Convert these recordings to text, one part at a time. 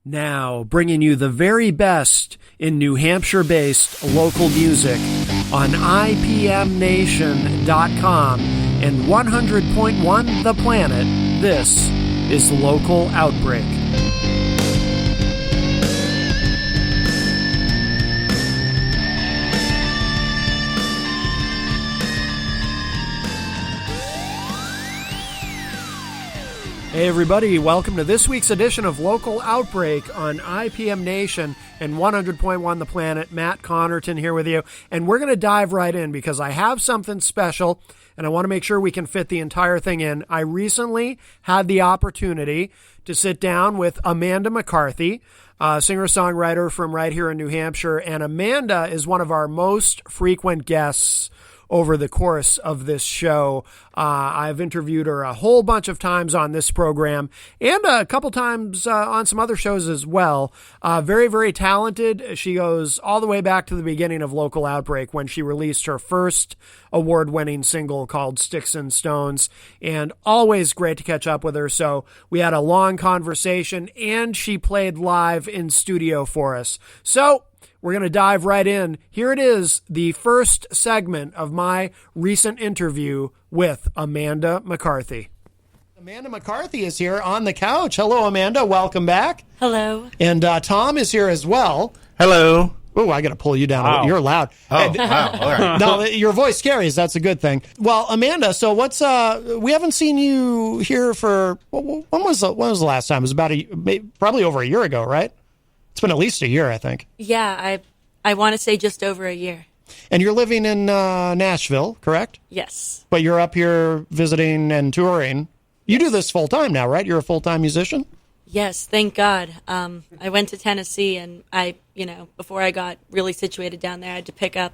Now, bringing you the very best in New Hampshire-based local music on IPMNation.com and 100.1 The Planet, this is Local Outbreak. Hey everybody, welcome to this week's edition of Local Outbreak on IPM Nation and 100.1 The Planet. Matt Connerton here with you, and we're going to dive right in because I have something special and I want to make sure we can fit the entire thing in. I recently had the opportunity to sit down with Amanda McCarthy, a singer-songwriter from right here in New Hampshire, and Amanda is one of our most frequent guests over the course of this show. I've interviewed her a whole bunch of times on this program and a couple times on some other shows as well. Very, very talented. She goes all the way back to the beginning of Local Outbreak when she released her first award-winning single called Sticks and Stones, and always great to catch up with her. So we had a long conversation and she played live in studio for us. So we're going to dive right in. Here it is, the first segment of my recent interview with Amanda McCarthy. Amanda McCarthy is here on the couch. Hello, Amanda. Welcome back. Hello. And Tom is here as well. Hello. Oh, I got to pull you down. Wow. You're loud. Oh, wow. All right. No, your voice carries. That's a good thing. Well, Amanda, so what's we haven't seen you here for when was the last time? It was about probably over a year ago, right? It's been at least a year, I think. Yeah, I want to say just over a year. And you're living in Nashville, correct? Yes. But you're up here visiting and touring. You do this full time now, right? You're a full-time musician? Yes, thank God. I went to Tennessee and before I got really situated down there, I had to pick up,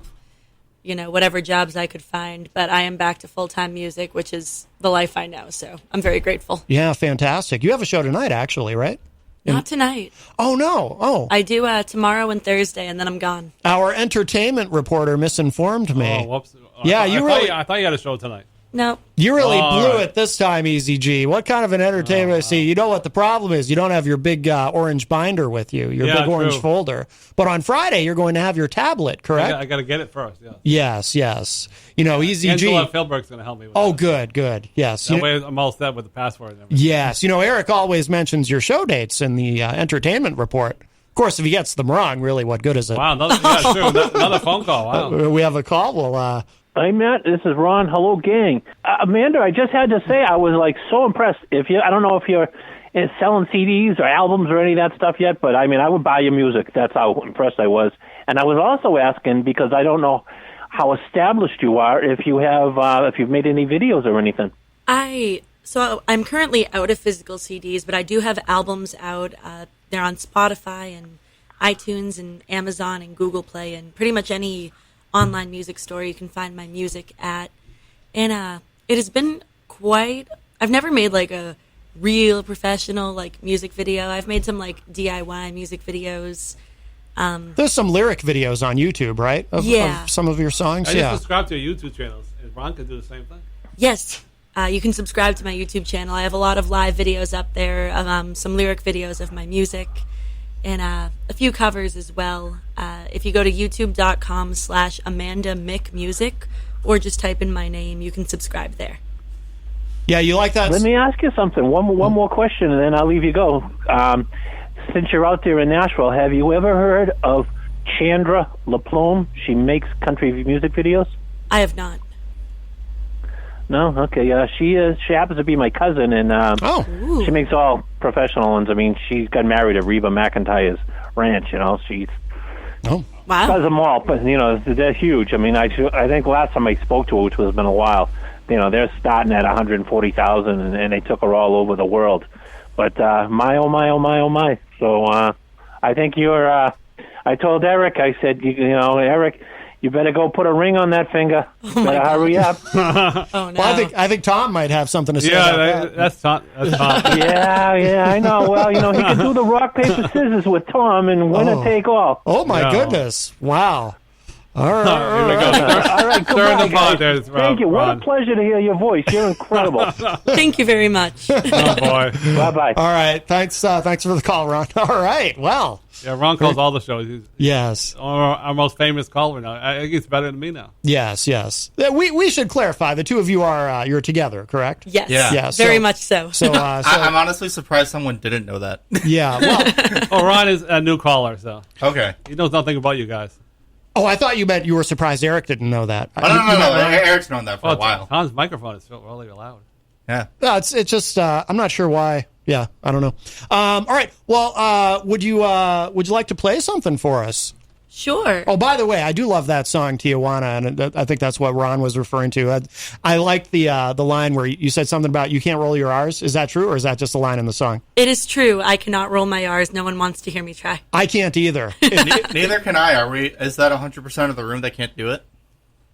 whatever jobs I could find. But I am back to full-time music, which is the life I know. So I'm very grateful. Yeah, fantastic. You have a show tonight, actually, right? Not tonight. Oh, no. Oh. I do tomorrow and Thursday, and then I'm gone. Our entertainment reporter misinformed me. Oh, whoops. Yeah, I thought you had a show tonight. No. You really blew right. it this time, Easy G. What kind of an entertainment? See, you know what the problem is? You don't have your big orange binder with you, your big orange true. folder. But on Friday, you're going to have your tablet, correct? I got to get it first, yeah. Yes. Easy Angela G. Philberg's going to help me with Oh, that. good. Yes. That way I'm all set with the password and everything. Yes. Eric always mentions your show dates in the entertainment report. Of course, if he gets them wrong, really, what good is it? Wow, another phone call. Wow. We have a call. Well, Hey, Matt, this is Ron. Hello, gang. Amanda, I just had to say I was, so impressed. I don't know if you're selling CDs or albums or any of that stuff yet, but, I would buy your music. That's how impressed I was. And I was also asking, because I don't know how established you are, if you have, if you've made any videos or anything. So I'm currently out of physical CDs, but I do have albums out. They're on Spotify and iTunes and Amazon and Google Play and pretty much any online music store you can find my music at. And it has been I've never made a real professional music video. I've made some DIY music videos. there's some lyric videos on YouTube, right? Of some of your songs. I just subscribe to your YouTube channels. And Ron can do the same thing. Yes. You can subscribe to my YouTube channel. I have a lot of live videos up there, some lyric videos of my music, and a few covers as well. If you go to youtube.com/AmandaMickMusic or just type in my name, you can subscribe there. Yeah, you like that? Let me ask you something. One more question, and then I'll leave you go. Since you're out there in Nashville, have you ever heard of Chandra LaPlume? She makes country music videos. I have not. No, okay. She happens to be my cousin, and she makes all professional ones. I mean, she got married at Reba McEntire's ranch. She's Wow. does them all, but they're huge. I mean, I think last time I spoke to her, which has been a while, they're starting at 140,000, and they took her all over the world. But my oh my oh my oh my. So I think you're. I told Eric. I said, Eric, you better go put a ring on that finger. Better hurry up. Oh no. Well, I think Tom might have something to say. Yeah, that's Tom. Yeah, I know. Well, he can do the rock paper scissors with Tom and winner take all. Oh my goodness! Wow. All right. Here we go. All right, Stirring goodbye, the pot. guys. There's Thank you. What a Ron. pleasure to hear your voice. You're incredible. Thank you very much. Oh, boy. Bye-bye. All right. Thanks for the call, Ron. All right. Well. Yeah, Ron calls all the shows. He's Yes. our most famous caller now. I think he's better than me now. Yes. We should clarify. The two of you are you're together, correct? Yes. Yeah. Very much so. So, I'm honestly surprised someone didn't know that. yeah. Well, Oh, Ron is a new caller, so Okay. he knows nothing about you guys. I thought you meant you were surprised Eric didn't know that. Oh, no. Eric's known that for a while. Tom's microphone is really loud. Yeah. No, it's just I'm not sure why. Yeah, I don't know. All right. Well, would you like to play something for us? Sure. Oh, by the way, I do love that song Tijuana, and I think that's what Ron was referring to. I like the line where you said something about you can't roll your R's. Is that true, or is that just a line in the song? It is true. I cannot roll my R's. No one wants to hear me try. I can't either. Neither can I. Is that 100% of the room that can't do it?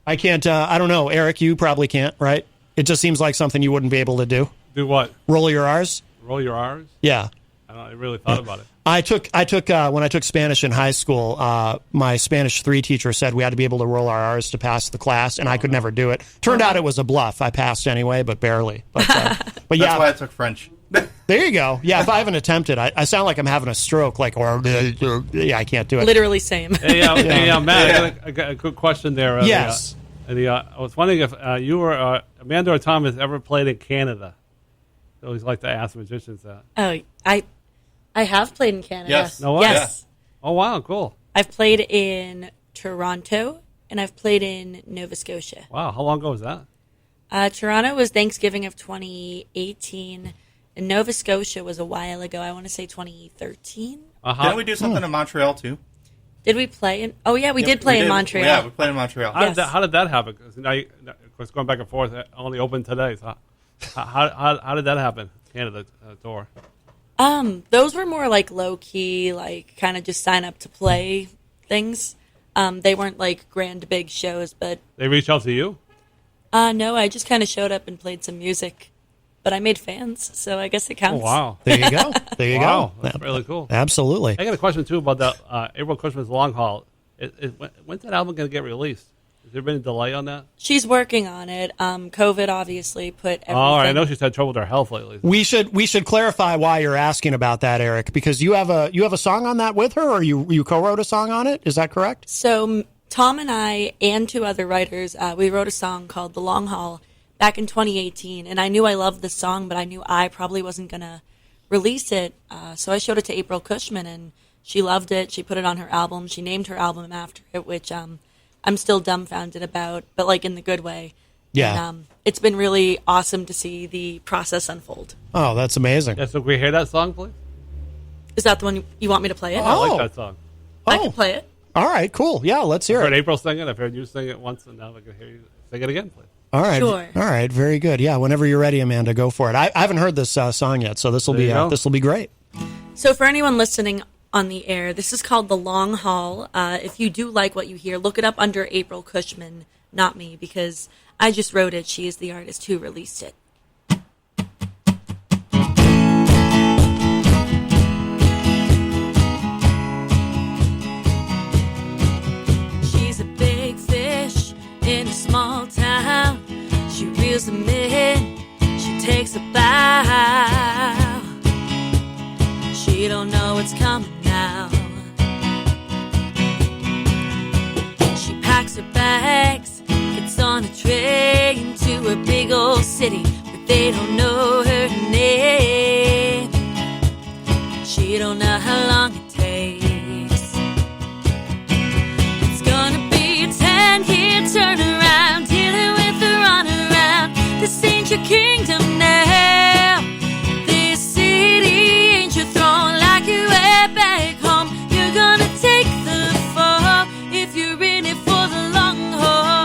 I can't. I don't know, Eric. You probably can't, right? It just seems like something you wouldn't be able to do. Do what? Roll your R's. Roll your R's? Yeah. I really thought about it. I took when I took Spanish in high school, my Spanish 3 teacher said we had to be able to roll our R's to pass the class, and I could never do it. Turned out it was a bluff. I passed anyway, but barely. But yeah, That's why I took French. there you go. Yeah, if I haven't attempted, I sound like I'm having a stroke. Like, yeah, I can't do it. Literally same. Hey, Matt, I got a quick question there. Yes. I was wondering if you or Amanda or Tom has ever played in Canada. I always like to ask musicians that. Oh, I have played in Canada. Yes. No way? Yes. Oh, wow, cool. I've played in Toronto, and I've played in Nova Scotia. Wow, how long ago was that? Toronto was Thanksgiving of 2018, and Nova Scotia was a while ago. I want to say 2013. Didn't we do something in Montreal, too? Did we play in? Oh, yeah, we did play in Montreal. Yeah, we played in Montreal. Yes. How did that happen? 'Cause now, of course, going back and forth, only open today. So how did that happen? Canada tour. Those were more like low key, like kind of just sign up to play things. They weren't like grand big shows, but They reached out to you? no, I just kind of showed up and played some music. But I made fans, so I guess it Oh, counts. wow. There you go. There you Wow, go. that's really cool. Absolutely. I got a question, too, about that April Cushman's Long Haul. When's that album going to get released? Has there been a delay on that? She's working on it. COVID obviously put everything. Oh, I know she's had trouble with her health lately. We should clarify why you're asking about that, Eric, because you have a song on that with her, or you co-wrote a song on it. Is that correct? So Tom and I and 2 other writers, we wrote a song called "The Long Haul" back in 2018, and I knew I loved the song, but I knew I probably wasn't gonna release it. So I showed it to April Cushman, and she loved it. She put it on her album. She named her album after it, which I'm still dumbfounded about, but like in the good way. Yeah. And, it's been really awesome to see the process unfold. Oh, that's amazing. Yeah, so can we hear that song, please? Is that the one you want me to play it? I Oh. like that song. I can play it. All right, cool. Yeah, let's hear I've heard it. April sing it. I've heard you sing it once, and now I can hear you sing it again, please. All right. Sure. All right, very good. Yeah, whenever you're ready, Amanda, go for it. I haven't heard this song yet, so this will There you go. be great. So for anyone listening on the air, this is called The Long Haul. If you do like what you hear, look it up under April Cushman, not me, because I just wrote it. She is the artist who released it. She's a big fish in a small town. She reels them in, she takes a bow. She don't know what's coming now. She packs her bags, gets on a train to a big old city, but they don't know her name. She don't know how long it takes. It's gonna be a 10-year turnaround, dealing with the runaround. This ain't your kingdom now. This city ain't your throne, like you were back home. You're gonna take the fall if you're in it for the long haul.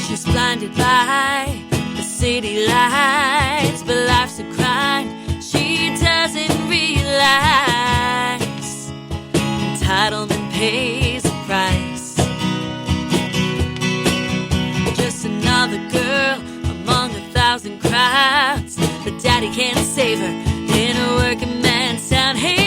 She's blinded by the city lights, but life's a grind she doesn't realize. Entitlement pays a price. Just another girl among 1,000 crowds, but daddy can't save her in a working man's town. Hey,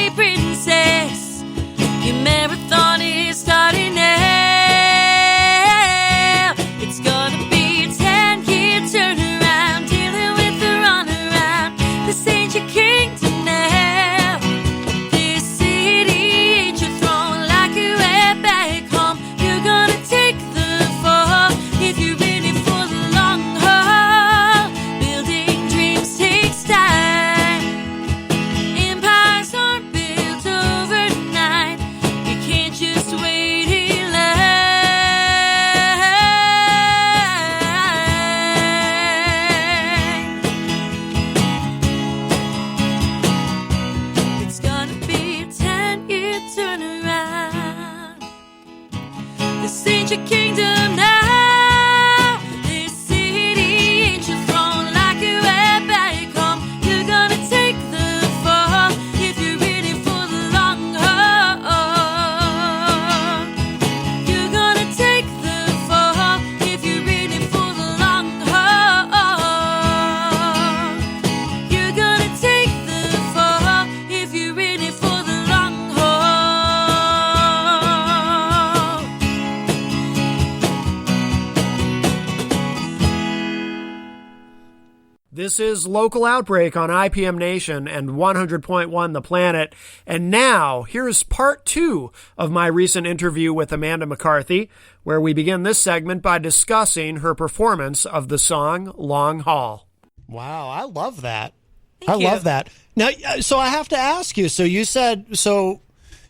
This is Local Outbreak on IPM Nation and 100.1 The Planet. And now, here's part 2 of my recent interview with Amanda McCarthy, where we begin this segment by discussing her performance of the song Long Haul. Wow, I love that. Thank you. Love that. Now, so I have to ask you, so you said, so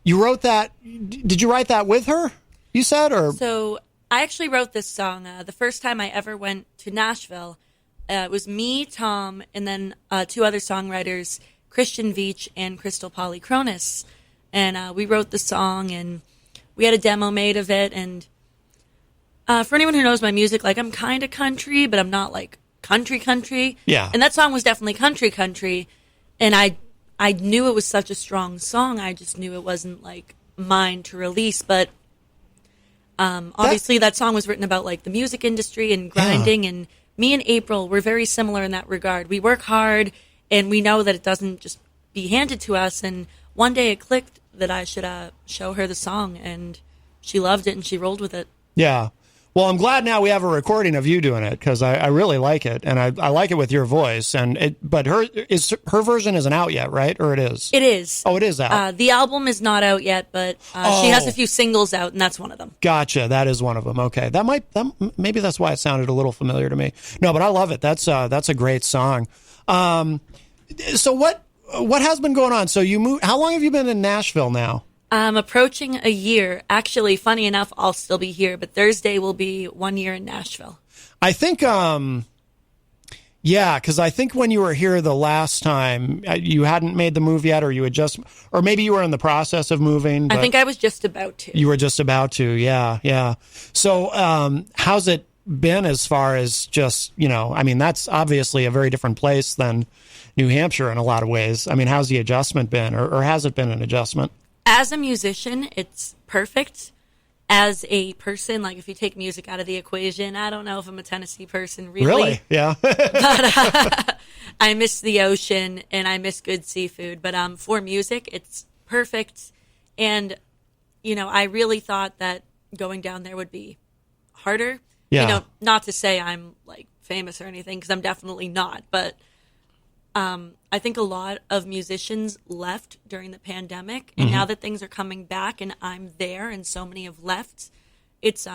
you wrote that, did you write that with her, you said, or? So I actually wrote this song the first time I ever went to Nashville. It was me, Tom, and then 2 other songwriters, Christian Veach and Crystal Polychronis. And we wrote the song, and we had a demo made of it. And for anyone who knows my music, like, I'm kind of country, but I'm not, like, country. Yeah. And that song was definitely country. And I knew it was such a strong song. I just knew it wasn't, like, mine to release. But obviously that song was written about, like, the music industry and grinding, and me and April, we're very similar in that regard. We work hard, and we know that it doesn't just be handed to us. And one day it clicked that I should show her the song, and she loved it, and she rolled with it. Yeah. Well, I'm glad now we have a recording of you doing it, because I really like it, and I like it with your voice. But her version isn't out yet, right? Or it is? It is. Oh, it is out. The album is not out yet, but she has a few singles out, and that's one of them. Gotcha. That is one of them. Okay. Maybe that's why it sounded a little familiar to me. No, but I love it. That's a great song. So what has been going on? So you moved. How long have you been in Nashville now? I'm approaching a year. Actually, funny enough, I'll still be here, but Thursday will be 1 year in Nashville. I think, because I think when you were here the last time, you hadn't made the move yet, or or maybe you were in the process of moving. I think I was just about to. You were just about to, yeah. So how's it been as far as just, I mean, that's obviously a very different place than New Hampshire in a lot of ways. I mean, how's the adjustment been, or has it been an adjustment? As a musician, it's perfect. As a person, like, if you take music out of the equation, I don't know if I'm a Tennessee person, really. Really? Yeah. But I miss the ocean, and I miss good seafood. But for music, it's perfect. And, I really thought that going down there would be harder. Yeah. Not to say I'm, like, famous or anything, because I'm definitely not. But I think a lot of musicians left during the pandemic, and now that things are coming back and I'm there and so many have left, it's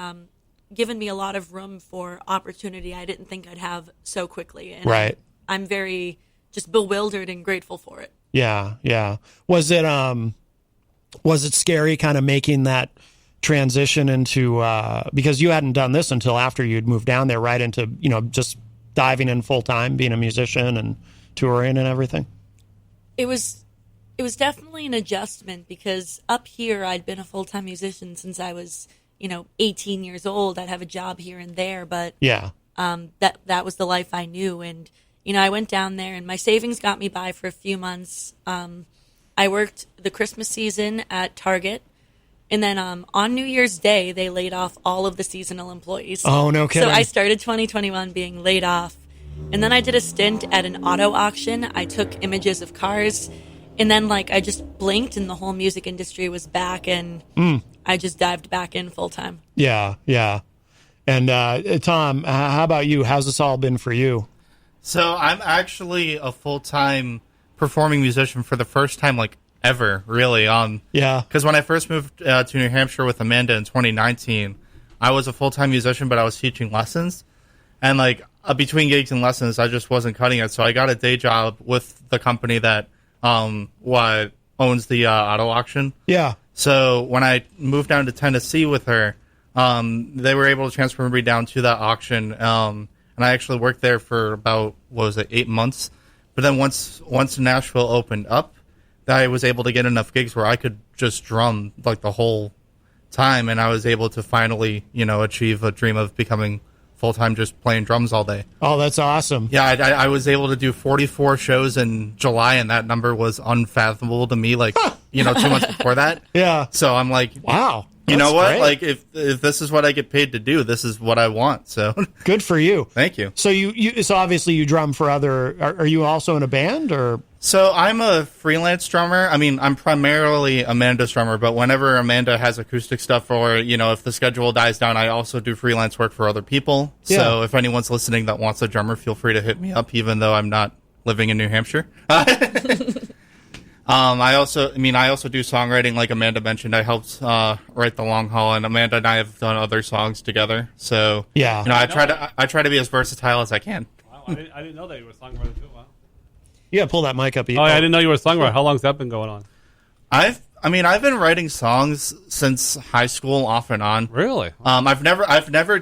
given me a lot of room for opportunity I didn't think I'd have so quickly. And right. I'm very just bewildered and grateful for it. Yeah. Was it scary kind of making that transition into, because you hadn't done this until after you'd moved down there, right, into, just diving in full time, being a musician and touring and everything? It was definitely an adjustment, because up here I'd been a full-time musician since I was, 18 years old. I'd have a job here and there, but yeah, that was the life I knew. And, I went down there and my savings got me by for a few months. I worked the Christmas season at Target, and then on New Year's Day, they laid off all of the seasonal employees. Oh, no kidding. So I started 2021 being laid off. And then I did a stint at an auto auction. I took images of cars, and then, like, I just blinked and the whole music industry was back, and I just dived back in full time. Yeah. And Tom, how about you? How's this all been for you? So I'm actually a full-time performing musician for the first time, like, ever, really. Yeah. Because when I first moved to New Hampshire with Amanda in 2019, I was a full-time musician, but I was teaching lessons. And, like, between gigs and lessons, I just wasn't cutting it. So I got a day job with the company that owns the auto auction. Yeah. So when I moved down to Tennessee with her, they were able to transfer me down to that auction. And I actually worked there for about, 8 months. But then once Nashville opened up, I was able to get enough gigs where I could just drum, like, the whole time. And I was able to finally, achieve a dream of becoming full-time, just playing drums all day. Oh, that's awesome. Yeah, I was able to do 44 shows in July, and that number was unfathomable to me, 2 months before that. Yeah. So I'm like, wow. You know what? great. Like, if this is what I get paid to do, this is what I want. So Good for you. thank you. So so obviously you drum for other. Are you also in a band or? So I'm a freelance drummer. I mean, I'm primarily Amanda's drummer, but whenever Amanda has acoustic stuff or, if the schedule dies down, I also do freelance work for other people. Yeah. So if anyone's listening that wants a drummer, feel free to hit me up, even though I'm not living in New Hampshire. I also do songwriting, like Amanda mentioned. I helped write The Long Haul, and Amanda and I have done other songs together. So Yeah. I try to be as versatile as I can. Wow, I didn't know that you were a songwriter too. Wow. Yeah, pull that mic up. Oh, I didn't know you were a songwriter. How long's that been going on? I've been writing songs since high school, off and on. Really? I've never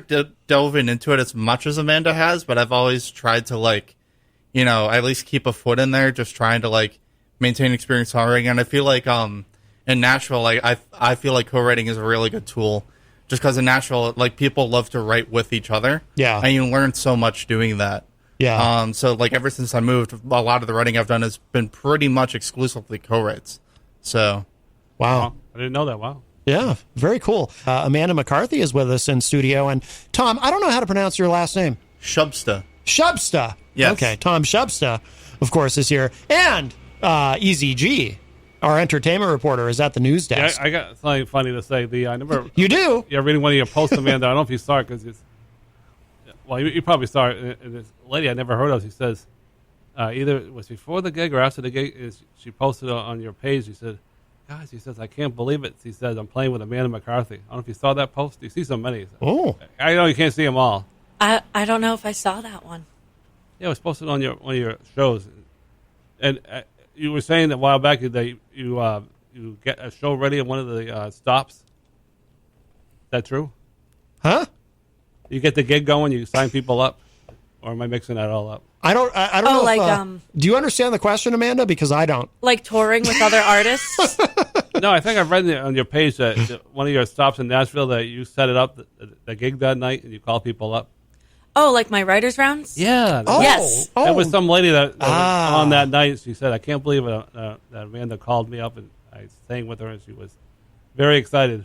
dove into it as much as Amanda has, but I've always tried to at least keep a foot in there, just trying to maintain experience songwriting. And I feel like in Nashville, I feel like co-writing is a really good tool, just because in Nashville, people love to write with each other. Yeah. And you learn so much doing that. Yeah. So ever since I moved, a lot of the writing I've done has been pretty much exclusively co-writes. So. Wow. I didn't know that. Wow. Yeah, very cool. Amanda McCarthy is with us in studio. And Tom, I don't know how to pronounce your last name. Shubsta. Shubsta. Yes. Okay, Tom Shubsta, of course, is here. And Easy G, our entertainment reporter, is at the news Yeah, desk. I got something funny to say. I never. You do? Yeah, reading one of your posts, Amanda. I don't know if you saw it because it's. Well, you probably saw it. And this lady I never heard of. She says, either it was before the gig or after the gig. She posted on your page. She said, "Guys," she says, "I can't believe it." She says, "I'm playing with Amanda McCarthy." I don't know if you saw that post. You see so many. Oh. I know you can't see them all. I don't know if I saw that one. Yeah, it was posted on one of your shows, and you were saying that a while back that you get a show ready at one of the stops. Is that true? Huh? You get the gig going, you sign people up, or am I mixing that all up? I don't know. Like, do you understand the question, Amanda? Because I don't. Like touring with other artists? No, I think I've read on your page that one of your stops in Nashville that you set it up, the gig that night, and you call people up. Oh, like my writers' rounds? Yeah. Oh, Yes. There was some lady that was Ah. on that night. She said, "I can't believe it." That Amanda called me up, and I sang with her, and she was very excited.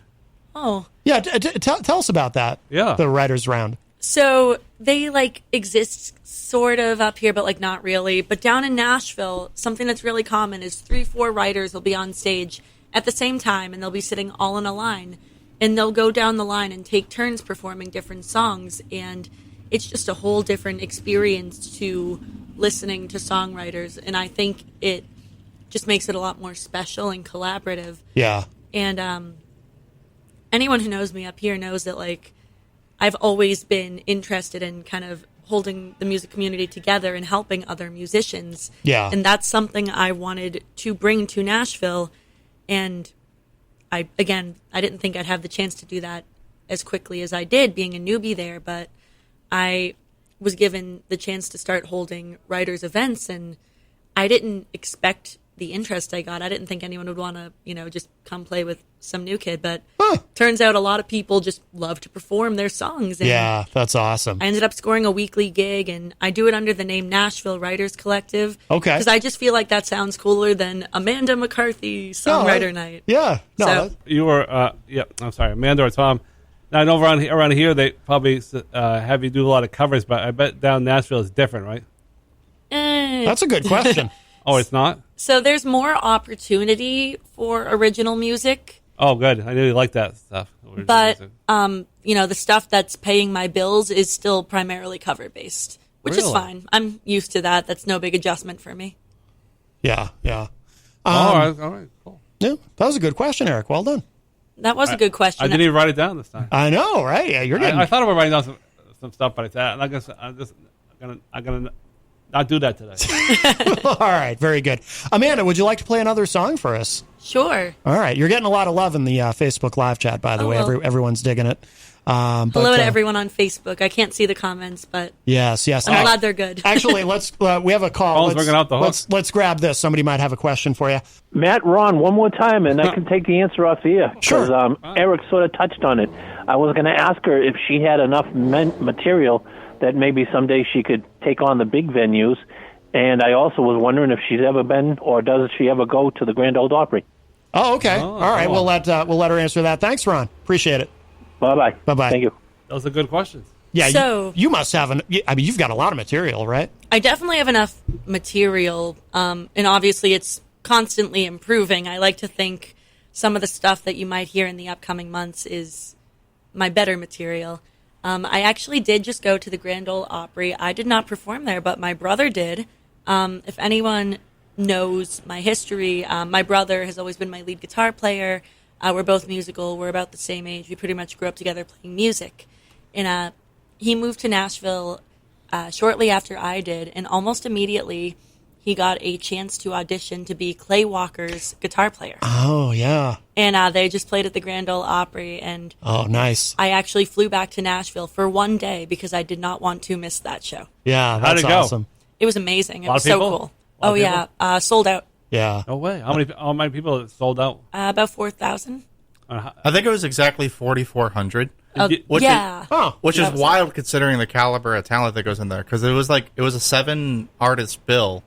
Oh. Yeah, tell us about that. Yeah. The writer's round. So they exist sort of up here, but not really. But down in Nashville, something that's really common is 3-4 writers will be on stage at the same time, and they'll be sitting all in a line, and they'll go down the line and take turns performing different songs, and it's just a whole different experience to listening to songwriters, and I think it just makes it a lot more special and collaborative. Yeah. And anyone who knows me up here knows that I've always been interested in kind of holding the music community together and helping other musicians. Yeah. And that's something I wanted to bring to Nashville. And I didn't think I'd have the chance to do that as quickly as I did, being a newbie there, but I was given the chance to start holding writers' events, and I didn't expect the interest I got. I didn't think anyone would want to, just come play with some new kid, but turns out a lot of people just love to perform their songs. And Yeah, that's awesome. I ended up scoring a weekly gig, and I do it under the name Nashville Writers Collective. Okay. Because I just feel like that sounds cooler than Amanda McCarthy Songwriter Night. Yeah. No, So- You were, I'm sorry, Amanda or Tom. Now, I know around here they probably have you do a lot of covers, but I bet down Nashville is different, right? that's a good question. Oh, it's not? So there's more opportunity for original music. Oh, good. I knew you liked that stuff. But the stuff that's paying my bills is still primarily cover based, which is Really? fine. I'm used to that. That's no big adjustment for me. Yeah. Yeah. all right, cool. Yeah. That was a good question, Eric. Well done. That was a good question. I didn't even write it down this time. I know, right? Yeah, you're getting. I thought about writing down some stuff, but I'm just gonna not do that today. All right. Very good. Amanda, would you like to play another song for us? Sure. All right. You're getting a lot of love in the Facebook live chat, by the way. well. Everyone's digging it. Hello to everyone on Facebook. I can't see the comments, but Yes. I'm glad they're good. Actually, we have a call. Phone's ringing out the hook. Let's grab this. Somebody might have a question for you. Matt, Ron, one more time, and I can take the answer off the air. Sure. 'Cause, Eric sort of touched on it. I was going to ask her if she had enough material that maybe someday she could take on the big venues. And I also was wondering if she's ever been, or does she ever go to the Grand Ole Opry? Oh, okay. Oh, All right. cool. We'll let her answer that. Thanks, Ron. Appreciate it. Bye-bye. Bye-bye. Thank you. Those are good questions. Yeah. So- you must have you've got a lot of material, right? I definitely have enough material, and obviously it's constantly improving. I like to think some of the stuff that you might hear in the upcoming months is my better material. I actually did just go to the Grand Ole Opry. I did not perform there, but my brother did. If anyone knows my history, my brother has always been my lead guitar player. We're both musical. We're about the same age. We pretty much grew up together playing music. And he moved to Nashville shortly after I did, and almost immediately he got a chance to audition to be Clay Walker's guitar player. Oh, yeah. And they just played at the Grand Ole Opry, and Oh, nice. I actually flew back to Nashville for one day because I did not want to miss that show. Yeah, How'd that's it go? awesome. It was amazing. It Lot was of so people? cool. Lot Oh, of yeah. Sold out. Yeah. No way. How many people sold out? About 4,000. I think it was exactly 4,400. Oh, Which yeah. Oh, Which is That was- wild considering the caliber of talent that goes in there, because it was a 7-artist bill,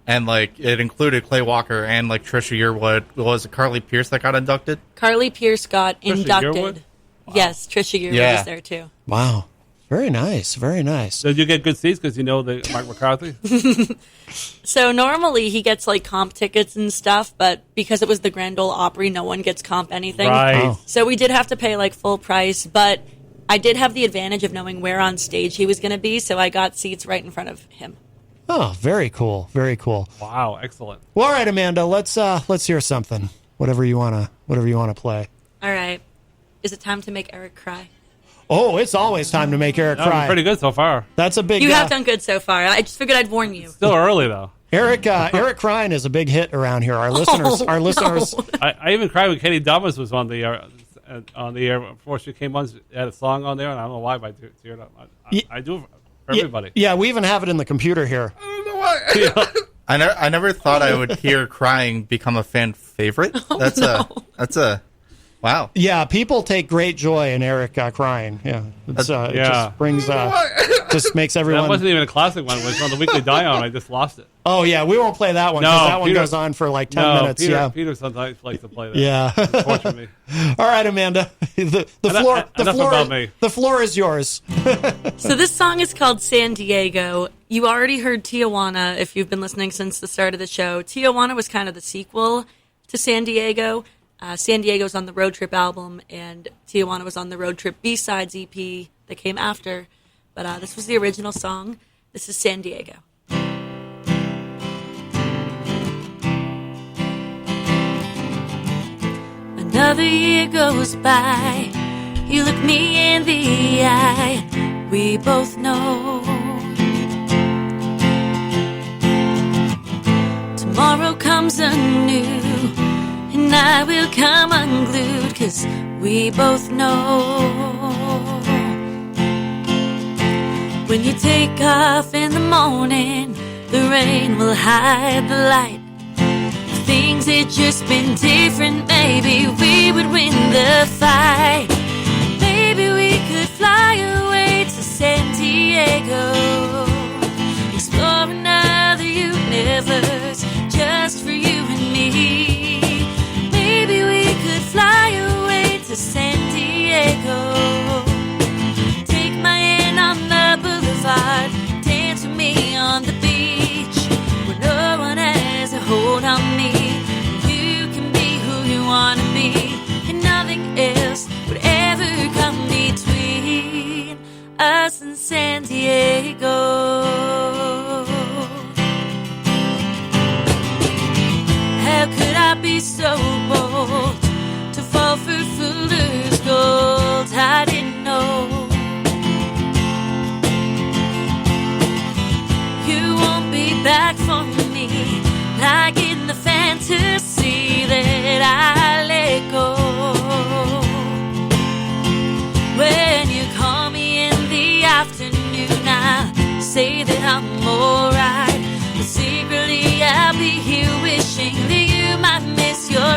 and like it included Clay Walker and like Trisha Yearwood. Was it Carly Pierce that got inducted? Carly Pierce got Trisha inducted. Yearwood? Yes, Trisha Yearwood Yeah. was there too. wow. Very nice. Very nice. Did you get good seats because you know the Mark McCarthy? So normally he gets like comp tickets and stuff, but because it was the Grand Ole Opry, no one gets comp anything. Right. Oh. So we did have to pay like full price, but I did have the advantage of knowing where on stage he was going to be, so I got seats right in front of him. Oh, very cool. Very cool. Wow, excellent. Well, all right, Amanda, let's hear something. Whatever you wanna play. All right. Is it time to make Eric cry? Oh, it's always time to make Eric cry. Pretty good so far. That's a big You have done good so far. I just figured I'd warn you. Still early though. Eric crying is a big hit around here. Our listeners no. I even cried when Katie Thomas was on the air before she came on. She had a song on there, and I don't know why, but I teared up. I do for everybody. Yeah, we even have it in the computer here. I never thought I would hear crying become a fan favorite. That's a wow. Yeah, people take great joy in Eric crying. Yeah, it Yeah. just brings just makes everyone. That wasn't even a classic one. It was on the Weekly Dion. I just lost it. Oh yeah, we won't play that one because No, that one Peter- goes on for like 10 minutes. Peter, Yeah, Peter sometimes likes to play that. yeah. Torture me. All right, Amanda, the floor enough about me. the floor is yours. So this song is called San Diego. You already heard Tijuana if you've been listening since the start of the show. Tijuana was kind of the sequel to San Diego. San Diego's on the Road Trip album, and Tijuana was on the Road Trip B-Sides EP that came after. But this was the original song. This is San Diego. Another year goes by. You look me in the eye. We both know tomorrow comes anew, and I will come unglued, 'cause we both know when you take off in the morning, the rain will hide the light. If things had just been different, maybe we would win the fight. Maybe we could fly away to San Diego, explore another universe just for you and me. Maybe we could fly away to San Diego. Take my hand on the boulevard, dance with me on the beach, where no one has a hold on me. You can be who you want to be, and nothing else would ever come between us and San Diego. How could I be so bold to fall for fool's gold? I didn't know you won't be back for me, like in the fantasy that I let go. When you call me in the afternoon, I'll say that I'm alright, but secretly I'll be here wishing that you might miss your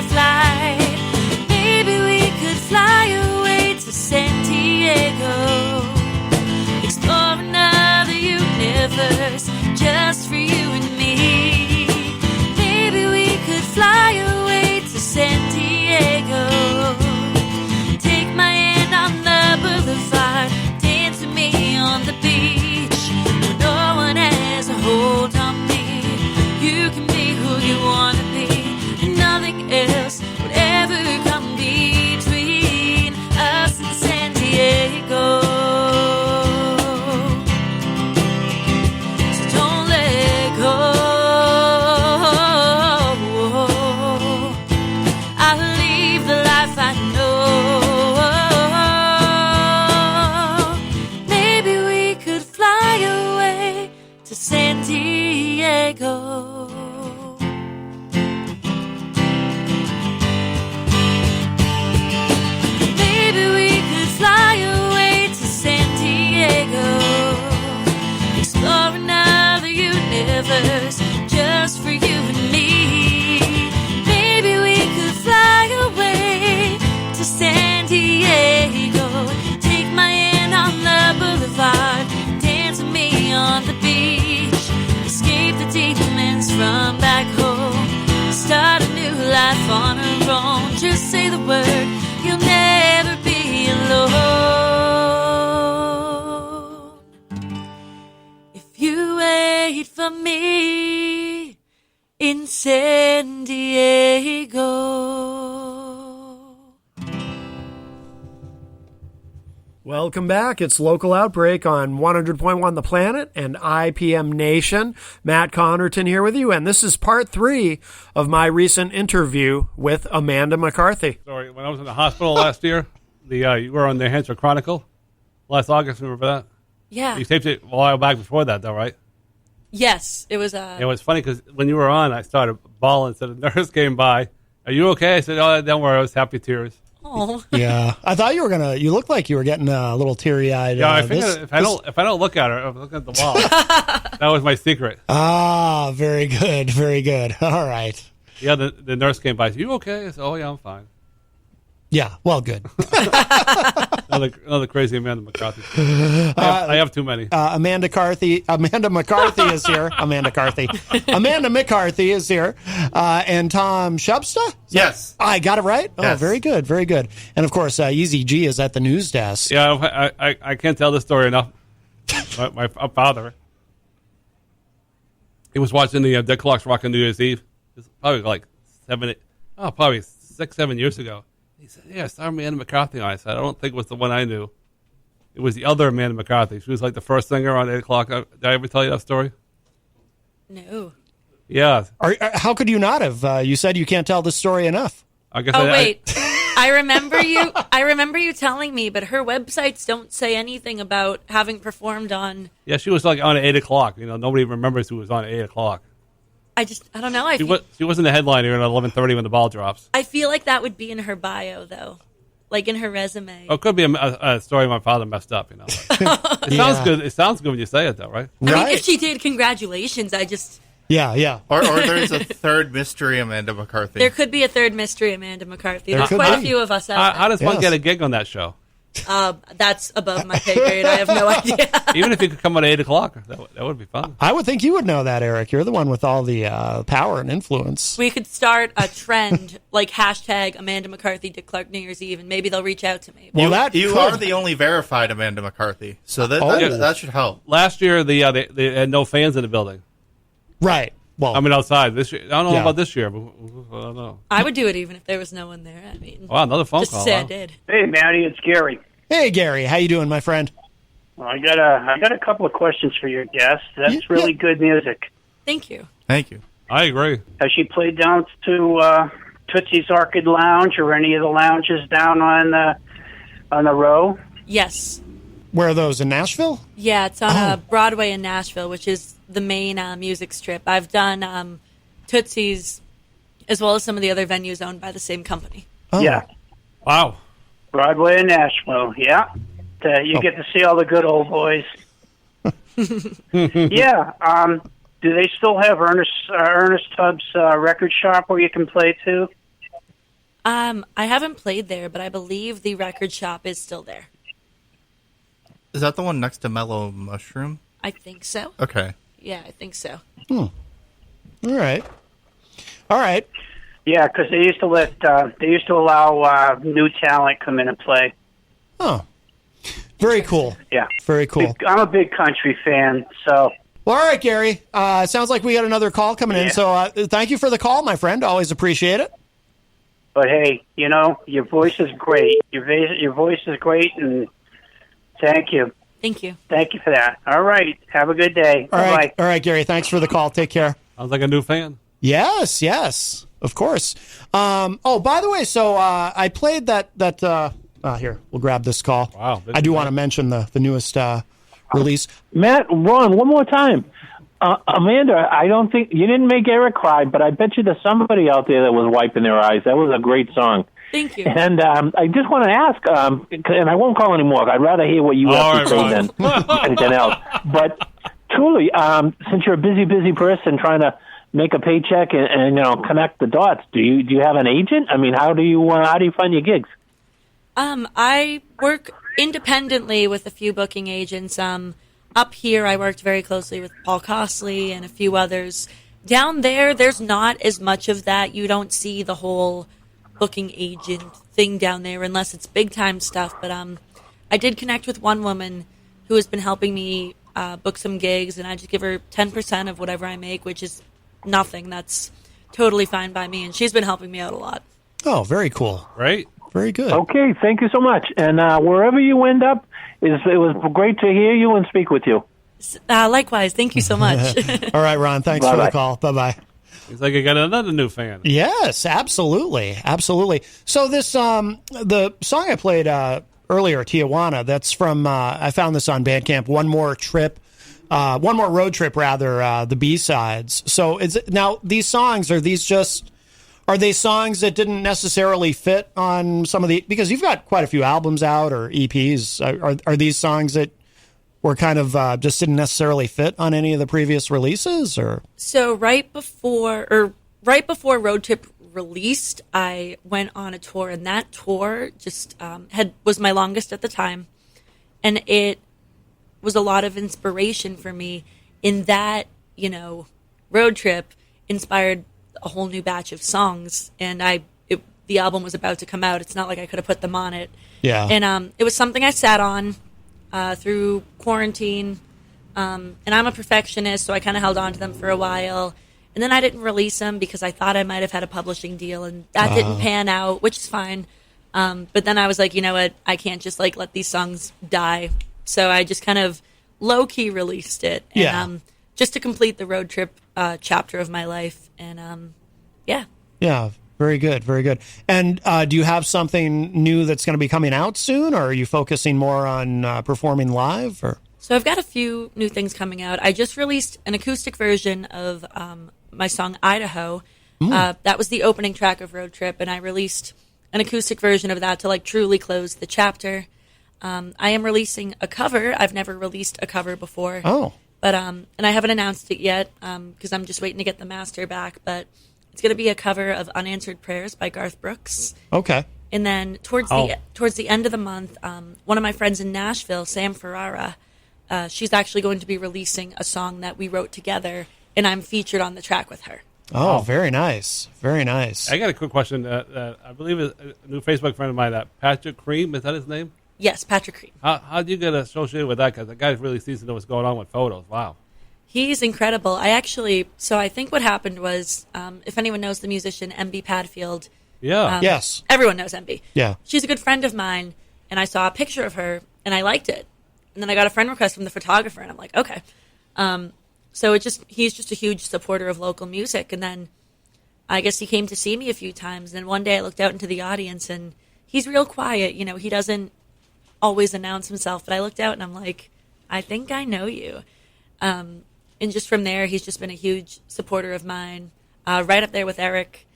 Diego. Maybe we could fly away to San Diego, explore another universe just for you and me. Maybe we could fly away to San Diego, take my hand on the boulevard, dance with me on the beach, escape the demons from back home, start a new life on our own. Just say the word, you'll never be alone. If you wait for me in San Diego. Welcome back. It's Local Outbreak on 100.1 The Planet and IPM Nation. Matt Connerton here with you, and this is part 3 of my recent interview with Amanda McCarthy. Sorry, when I was in the hospital last year, you were on the Hampshire Chronicle last August. Remember that? Yeah. You taped it a while back before that, though, right? Yes, it was. It was funny because when you were on, I started bawling. So the nurse came by. Are you okay? I said, "Oh, don't worry." I was happy tears. Oh. Yeah, I thought you were gonna. You looked like you were getting a little teary-eyed. Yeah, I figured if I don't look at her, I'm looking at the wall. That was my secret. Ah, very good, very good. All right. Yeah, the nurse came by. Are you okay? I said, "Oh yeah, I'm fine." Yeah, well, good. Another crazy Amanda McCarthy. I have too many. Amanda McCarthy is here. Amanda McCarthy is here. And Tom Shubsta? Yes. I got it right? Oh, Yes. very good, very good. And, of course, Easy G is at the news desk. Yeah, I can't tell this story enough. my father, he was watching the Dead Clocks Rock on New Year's Eve. It was probably like 6, 7 years ago. He said, "Yeah, I saw Amanda McCarthy on." I said, "I don't think it was the one I knew. It was the other Amanda McCarthy. She was like the first singer on 8 o'clock. Did I ever tell you that story?" No. Yeah. How could you not have? You said you can't tell this story enough. I guess Oh, wait. I remember you telling me, but her websites don't say anything about having performed on. Yeah, she was like on at 8 o'clock. Nobody remembers who was on at 8 o'clock. I don't know. She wasn't the headliner at 11:30 when the ball drops. I feel like that would be in her bio, though. Like in her resume. Oh, it could be a story my father messed up, It Yeah. sounds good. It sounds good when you say it, though, right? I mean, Right. if she did, congratulations. Yeah. Or there's a third mystery Amanda McCarthy. There could be a third mystery Amanda McCarthy. There's could quite a be. few of us out How does one Yes. get a gig on that show? there. That's above my pay grade. I have no idea. Even if you could come at 8 o'clock, that would be fun. I would think you would know that, Eric. You're the one with all the power and influence. We could start a trend like hashtag Amanda McCarthy Dick Clark New Year's Eve, and maybe they'll reach out to me. Well, you could. are the only verified Amanda McCarthy, so that should help. Last year, they had no fans in the building. Right. Well, I mean, outside. This year, I don't know Yeah. about this year, but I don't know. I would do it even if there was no one there. I mean, Wow, another phone just to call. say I Huh? did. Hey, Maddie, it's Gary. hey, Gary, how you doing, my friend? Well, I got a couple of questions for your guest. That's really good music. Thank you. Thank you. I agree. Has she played down to Tootsie's Arcade Lounge or any of the lounges down on the row? Yes. Where are those, in Nashville? Yeah, it's on Oh. Broadway in Nashville, which is the main music strip. I've done Tootsie's as well as some of the other venues owned by the same company. Oh. Yeah, Wow. Broadway in Nashville. Yeah, you get to see all the good old boys. Yeah. Do they still have Ernest Tubbs record shop where you can play too? I haven't played there, but I believe the record shop is still there. Is that the one next to Mellow Mushroom? I think so. Okay. Yeah, I think so. All right. Yeah, because they used to allow new talent come in and play. Oh, very cool. Yeah, Very cool. I'm a big country fan, so Well, all right, Gary. Sounds like we got another call coming in. Yeah. So thank you for the call, my friend. Always appreciate it. but hey, your voice is great. Your voice is great, and thank you for that. All right, have a good day. All Bye-bye. right. All right, Gary. Thanks for the call. Take care. Sounds like a new fan. Yes, of course. By the way, so I played that. Here, we'll grab this call. Wow. I do want to mention the newest release. Matt, Ron, one more time. Amanda, I don't think you didn't make Eric cry, but I bet you there's somebody out there that was wiping their eyes. That was a great song. Thank you. And I just want to ask, and I won't call anymore. I'd rather hear what you have to say than anything else. But truly, since you're a busy person trying to make a paycheck and connect the dots, do you have an agent? I mean, how do you find your gigs? I work independently with a few booking agents. Up here, I worked very closely with Paul Costley and a few others. Down there, there's not as much of that. You don't see the whole booking agent thing down there unless it's big time stuff. But I did connect with one woman who has been helping me book some gigs, and I just give her 10% of whatever I make, which is nothing. That's totally fine by me, and she's been helping me out a lot. Oh, very cool. Right? Very good. Okay, thank you so much. And wherever you end up, it was great to hear you and speak with you. Likewise, thank you so much. All right, Ron, thanks for the call. Bye-bye. It's like I got another new fan. Yes, absolutely. So this, the song I played earlier, Tijuana, that's from, I found this on Bandcamp, One More Road Trip, the B-sides. So now these songs, are they songs that didn't necessarily fit on some of the, because you've got quite a few albums out or EPs. Are these songs that were kind of just didn't necessarily fit on any of the previous releases, or? So right before Road Trip released, I went on a tour, and that tour just was my longest at the time, and it was a lot of inspiration for me. In that, Road Trip inspired a whole new batch of songs, and the album was about to come out. It's not like I could have put them on it. Yeah. And it was something I sat on through quarantine, and I'm a perfectionist, so I kind of held on to them for a while, and then I didn't release them because I thought I might have had a publishing deal, and that didn't pan out, which is fine. But then I was like, you know what, I can't just let these songs die, so I just kind of low-key released it, and just to complete the Road Trip chapter of my life, and yeah, very good. And do you have something new that's going to be coming out soon, or are you focusing more on performing live? Or so I've got a few new things coming out. I just released an acoustic version of my song Idaho. That was the opening track of Road Trip, and I released an acoustic version of that to truly close the chapter. I am releasing a cover. I've never released a cover before. Oh. But and I haven't announced it yet because I'm just waiting to get the master back. But it's going to be a cover of Unanswered Prayers by Garth Brooks. Okay. And then towards the end of the month, one of my friends in Nashville, Sam Ferrara, she's actually going to be releasing a song that we wrote together, and I'm featured on the track with her. Oh, very nice. Very nice. I got a quick question. I believe a new Facebook friend of mine, Patrick Cream, is that his name? Yes, Patrick Cream. How do you get associated with that? Because the guy really seems to know what's going on with photos. Wow. He's incredible. I think what happened was, if anyone knows the musician MB Padfield. Yeah. Yes. Everyone knows MB. Yeah. She's a good friend of mine, and I saw a picture of her, and I liked it. And then I got a friend request from the photographer, and I'm like, okay. So he's just a huge supporter of local music. And then I guess he came to see me a few times. And then one day I looked out into the audience, and he's real quiet. He doesn't always announce himself, but I looked out and I'm like, I think I know you. And just from there, he's just been a huge supporter of mine, right up there with Eric,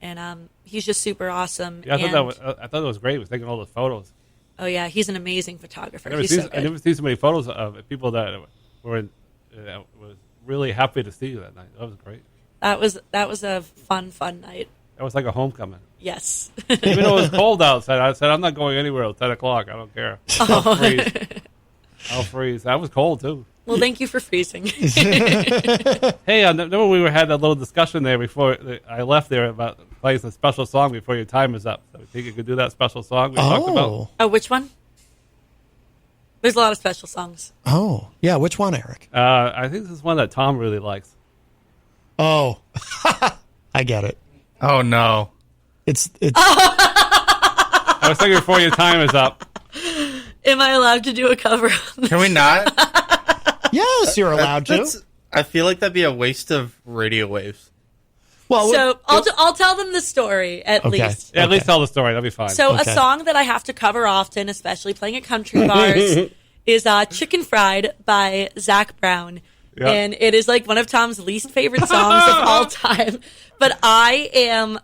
and he's just super awesome. Yeah, I thought that was great. He was taking all the photos. Oh yeah, he's an amazing photographer. I never seen so many photos of people that were was really happy to see you that night. That was great. That was a fun night. That was like a homecoming. Yes. Even though it was cold outside, I said, I'm not going anywhere till 10 o'clock. I don't care. I'll freeze. That was cold, too. Well, thank you for freezing. Hey, I remember we had a little discussion there before I left there about playing a special song before your time is up. So I think you could do that special song we talked about. Oh, which one? There's a lot of special songs. Oh, yeah. Which one, Eric? I think this is one that Tom really likes. Oh, I get it. Oh, no. It's. I was thinking before your time is up. Am I allowed to do a cover? Can we not? Yes, you're allowed to. I feel like that'd be a waste of radio waves. Well, so I'll tell them the story at least. Yeah, at least tell the story. That'll be fine. So a song that I have to cover often, especially playing at country bars, is "Chicken Fried" by Zach Brown. Yep. And it is like one of Tom's least favorite songs of all time. But I am,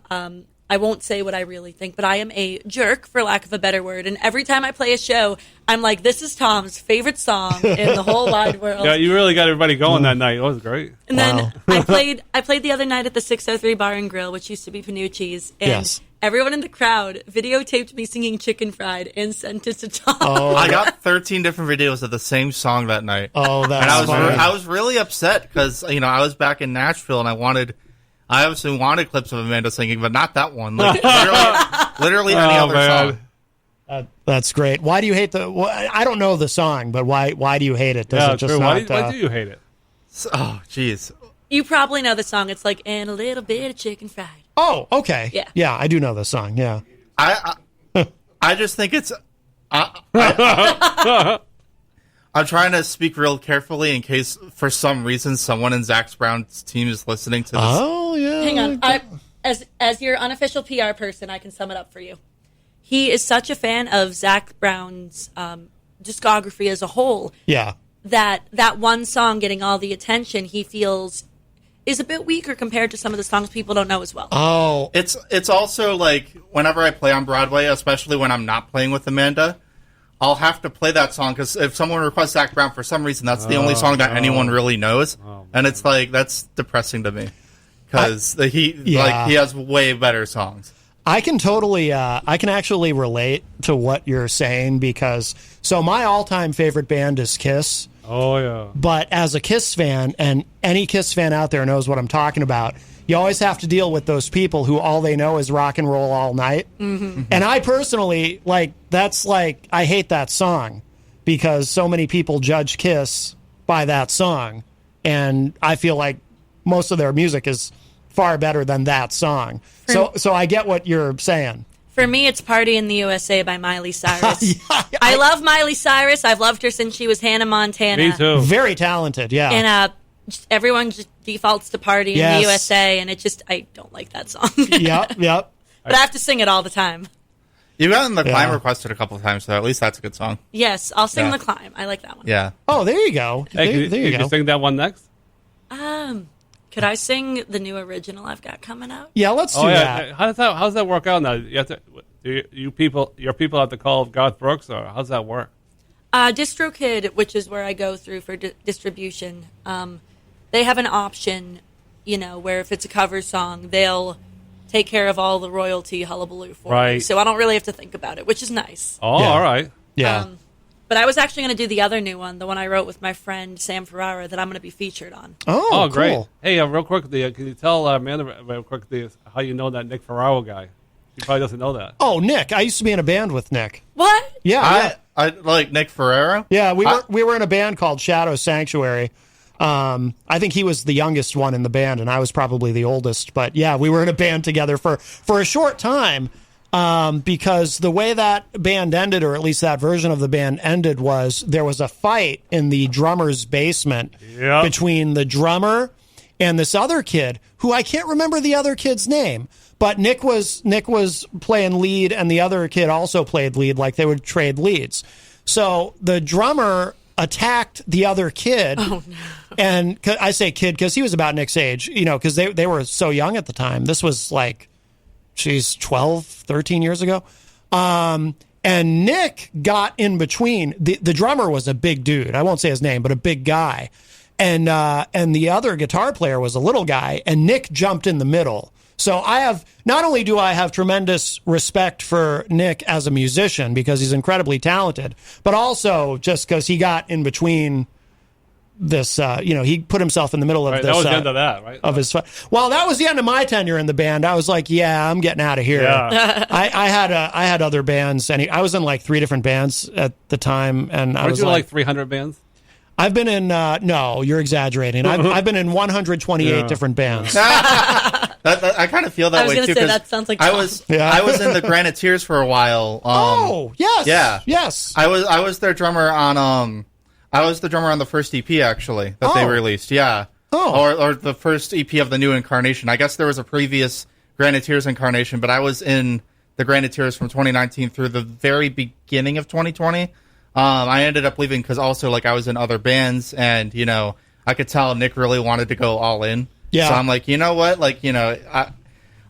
I won't say what I really think, but I am a jerk, for lack of a better word. And every time I play a show, I'm like, this is Tom's favorite song in the whole wide world. Yeah, you really got everybody going that night. It was great. And then I played the other night at the 603 Bar and Grill, which used to be Panucci's. And everyone in the crowd videotaped me singing Chicken Fried and sent it to Tom. Oh, I got 13 different videos of the same song that night. Oh, that's and I was really upset because, you know, I was back in Nashville and I obviously wanted clips of Amanda singing, but not that one. Like, literally any other song. That's great. Why do you hate I don't know the song, but why do you hate it? Does it just true. not, Why do you hate it? Oh, jeez. You probably know the song. It's like, and a little bit of chicken fried. Oh, okay. Yeah. Yeah, I do know the song, yeah. I just think it's... I'm trying to speak real carefully in case, for some reason, someone in Zach Brown's team is listening to this. Oh, yeah. Hang on. As your unofficial PR person, I can sum it up for you. He is such a fan of Zach Brown's discography as a whole. Yeah. That one song getting all the attention, he feels is a bit weaker compared to some of the songs people don't know as well. Oh. It's also like, whenever I play on Broadway, especially when I'm not playing with Amanda, I'll have to play that song because if someone requests Zach Brown, for some reason, that's the only song that anyone really knows. And it's like, that's depressing to me because he has way better songs. I can totally, I can actually relate to what you're saying because, so my all-time favorite band is Kiss. Oh, yeah. But as a Kiss fan, and any Kiss fan out there knows what I'm talking about, you always have to deal with those people who all they know is rock and roll all night. Mm-hmm. And I personally, I hate that song because so many people judge Kiss by that song. And I feel like most of their music is far better than that song. So I get what you're saying. For me, it's Party in the USA by Miley Cyrus. I love Miley Cyrus. I've loved her since she was Hannah Montana. Me too. Very talented, yeah. And everyone just defaults to Party in the USA, and I don't like that song. Yep. But I have to sing it all the time. You've gotten The Climb requested a couple of times, so at least that's a good song. Yes, I'll sing The Climb. I like that one. Yeah. Oh, there you go. Hey, there you go. You sing that one next? Could I sing the new original I've got coming out? Yeah, let's do that. How does that work out now? You have to, your people have to call Garth Brooks, or how's that work? DistroKid, which is where I go through for distribution, they have an option, where if it's a cover song, they'll take care of all the royalty hullabaloo for me. So I don't really have to think about it, which is nice. Oh, all right. Yeah. But I was actually going to do the other new one, the one I wrote with my friend Sam Ferrara, that I'm going to be featured on. Oh, great. Cool. Hey, real quick, can you tell Amanda real quick how you know that Nick Ferraro guy? She probably doesn't know that. Oh, Nick. I used to be in a band with Nick. What? Yeah. I like Nick Ferraro. Yeah, we were in a band called Shadow Sanctuary. I think he was the youngest one in the band, and I was probably the oldest. But yeah, we were in a band together for a short time because the way that band ended, or at least that version of the band ended, was there was a fight in the drummer's basement between the drummer and this other kid who I can't remember the other kid's name. But Nick was playing lead, and the other kid also played lead, like they would trade leads. So the drummer attacked the other kid. Oh, no. And I say kid because he was about Nick's age, because they were so young at the time. This was 13 years ago. And Nick got in between. The drummer was a big dude. I won't say his name, but a big guy. And the other guitar player was a little guy, and Nick jumped in the middle. So not only do I have tremendous respect for Nick as a musician because he's incredibly talented, but also just because he got in between this, he put himself in the middle of this. That was the end of that, right? Well, that was the end of my tenure in the band. I was like, yeah, I'm getting out of here. Yeah. I had other bands, and I was in 3 different bands at the time, and I was like 300 bands. I've been in. No, you're exaggerating. I've been in 128 different bands. I kind of feel that way too. I was going to say that sounds like I was in the Graniteers for a while. Yes, yes. I was their drummer on the first EP actually that they released. Yeah. Or the first EP of the new incarnation. I guess there was a previous Graniteers incarnation, but I was in the Graniteers from 2019 through the very beginning of 2020. I ended up leaving because also I was in other bands, and I could tell Nick really wanted to go all in. Yeah. So I'm like, you know what? Like,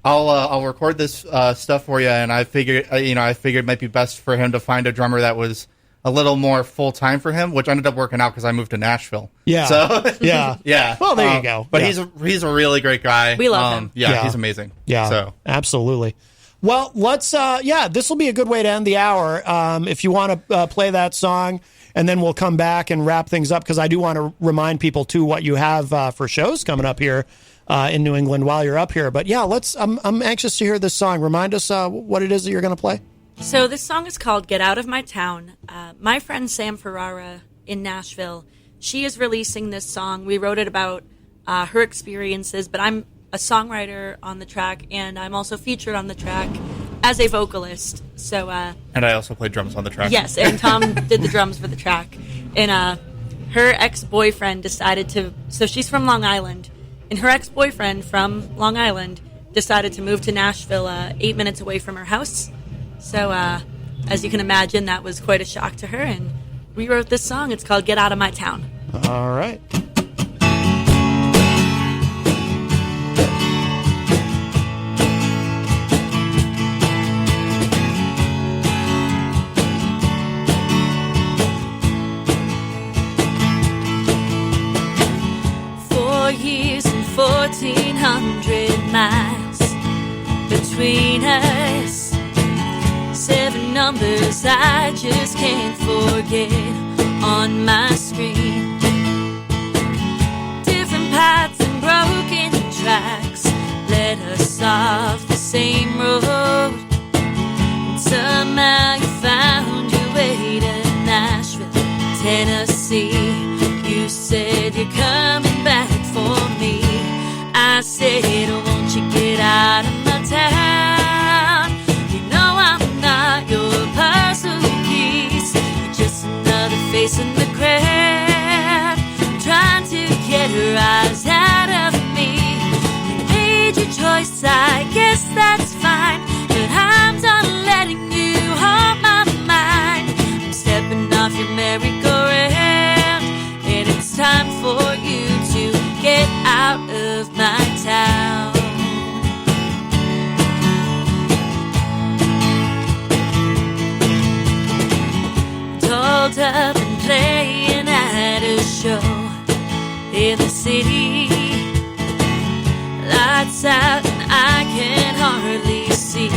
I'll record this stuff for you, and I figured it might be best for him to find a drummer that was a little more full time for him, which ended up working out because I moved to Nashville. Yeah. So yeah. yeah. Well, there you go. But yeah. he's a really great guy. We love him. Yeah, Yeah. he's amazing. Yeah. So absolutely. Well, let's. This will be a good way to end the hour. If you want to play that song, and then we'll come back and wrap things up because I do want to remind people too what you have for shows coming up here in New England while you're up here. But yeah, I'm anxious to hear this song. Remind us what it is that you're going to play. So this song is called Get Out of My Town. My friend Sam Ferrara in Nashville, she is releasing this song. We wrote it about her experiences, but I'm a songwriter on the track, and I'm also featured on the track as a vocalist. So, and I also play drums on the track. Yes, and Tom did the drums for the track. And her ex-boyfriend decided to... So she's from Long Island, and her ex-boyfriend from Long Island decided to move to Nashville 8 minutes away from her house. So, as you can imagine, that was quite a shock to her, and we wrote this song. It's called Get Out of My Town. All right. Years and 1,400 miles between us. 7 numbers I just can't forget on my screen. Different paths and broken tracks led us off the same road. And somehow you found your way to Nashville, Tennessee. You said you're coming back for me. I said, oh, won't you get out of my town? You know I'm not your puzzle piece. You're just another face in the crowd, trying to get her eyes out of me. You made your choice, I guess that's fine, but I'm done letting you hold my mind. I'm stepping off your merry-go-round, and it's time for you to get out of my town. Dolled up and playing at a show in the city. Lights out and I can hardly see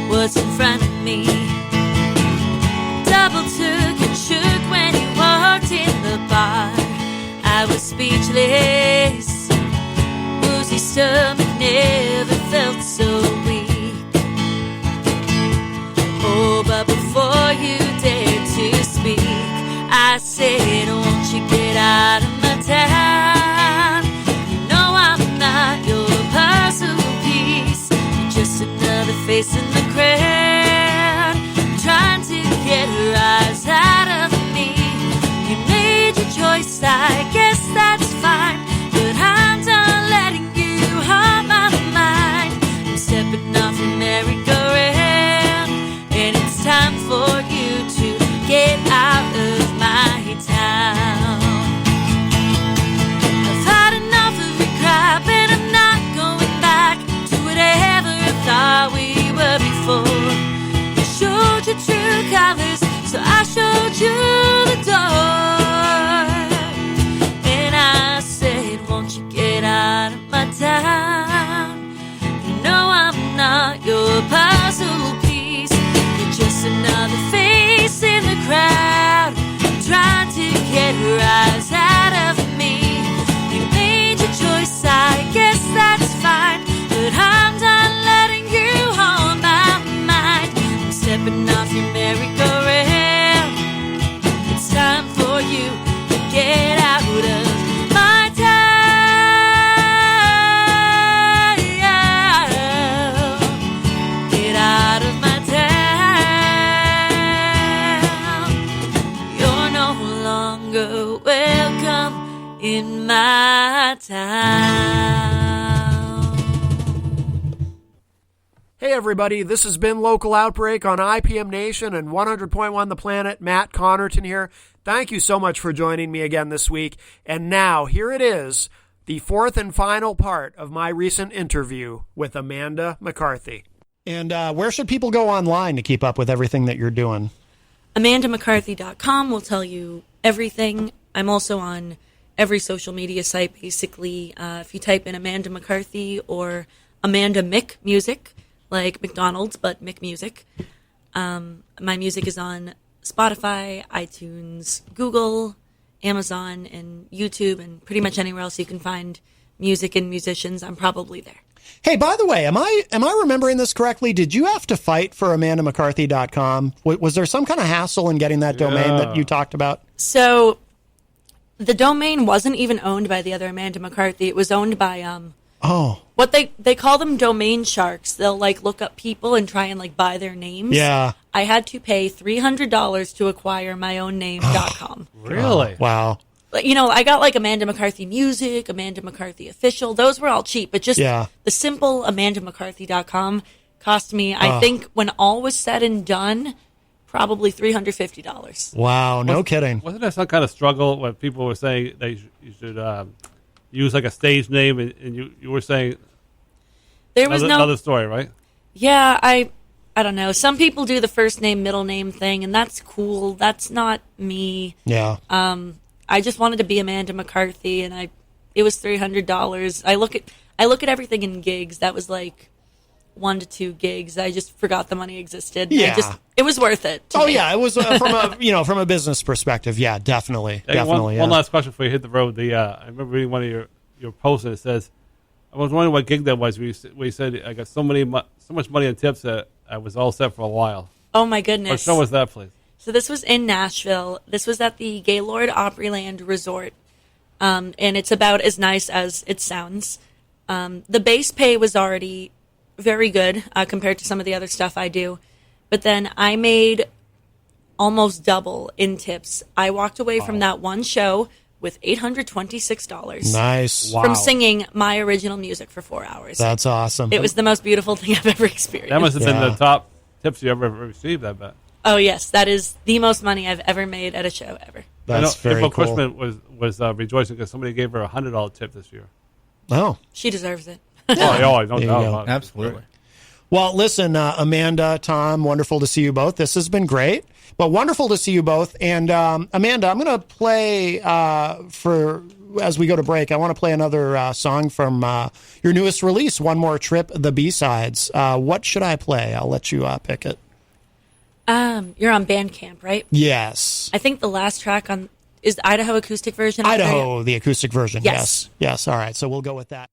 what's in front of me. Double took and shook when you walked in the bar. I was speechless. Woozy stomach never felt so weak. Oh, but before you dared to speak, I said, won't you get out of my town? You know I'm not your puzzle piece. You're just another face in the crowd, trying to get her eyes out of me. You made your choice, I guess that's fine, but I'm done letting you hold my mind. I'm stepping off your merry-go-round, and it's time for you to get out of my town. I've had enough of your crap, and I'm not going back to whatever I thought we were before. You showed your true colors, so I showed you the door. And I said, won't you get out of my town? You know I'm not your puzzle piece. You're just another face in the crowd, trying to get her eyes out of me. You made your choice, I guess that's fine, but I'm done letting you hold my mind. I'm stepping off your merry-go-round. It's time for you to get out of my town. Get out of my town. You're no longer welcome in my town. Hey everybody. This has been Local Outbreak on IPM Nation and 100.1 The Planet. Matt Connerton here. Thank you so much for joining me again this week. And now, here it is, the fourth and final part of my recent interview with Amanda McCarthy. And where should people go online to keep up with everything that you're doing? AmandaMcCarthy.com will tell you everything. I'm also on every social media site, basically. If you type in Amanda McCarthy or Amanda Mick Music, like McDonald's, but Mick Music. My music is on Spotify, iTunes, Google, Amazon, and YouTube, and pretty much anywhere else you can find music and musicians. I'm probably there. Hey, by the way, am I remembering this correctly? Did you have to fight for AmandaMcCarthy.com? Was there some kind of hassle in getting that domain that you talked about? So the domain wasn't even owned by the other Amanda McCarthy. It was owned by what they call them domain sharks. They'll like look up people and try and like buy their names. Yeah. I had to pay $300 to acquire my own name.com. Really? Wow. But, you know, I got like Amanda McCarthy Music, Amanda McCarthy Official. Those were all cheap, but just the simple AmandaMcCarthy.com cost me, I think, when all was said and done, probably $350. Wow, no kidding. Wasn't there some kind of struggle when people were saying that you should use like a stage name, and you were saying there was another story, right? Yeah, I don't know. Some people do the first name, middle name thing, and that's cool. That's not me. Yeah. I just wanted to be Amanda McCarthy, and it was $300. I look at everything in gigs. That was like 1 to 2 gigs. I just forgot the money existed. Yeah. It was worth it. Yeah, it was from a business perspective. Yeah, definitely. One last question before you hit the road. I remember reading one of your posts, and it says, I was wondering what gig that was where you said, I got so much money in tips that I was all set for a while. Oh, my goodness. What show was that, please? So this was in Nashville. This was at the Gaylord Opryland Resort, and it's about as nice as it sounds. The base pay was already very good compared to some of the other stuff I do, but then I made almost double in tips. I walked away from that one show with $826. Nice. From singing my original music for 4 hours. That's awesome. It was the most beautiful thing I've ever experienced. That must have been the top tips you ever received, I bet. Oh, yes. That is the most money I've ever made at a show ever. That's very April cool. Cushman was rejoicing because somebody gave her a $100 tip this year. Oh. She deserves it. No doubt go. about it. Absolutely. Well, listen, Amanda, Tom, wonderful to see you both. This has been great, but wonderful to see you both. And Amanda, I'm going to play as we go to break, I want to play another song from your newest release, One More Trip, the B-Sides. What should I play? I'll let you pick it. You're on Bandcamp, right? Yes. I think the last track is the Idaho acoustic version. Idaho, the acoustic version. Yes. Yes. All right. So we'll go with that.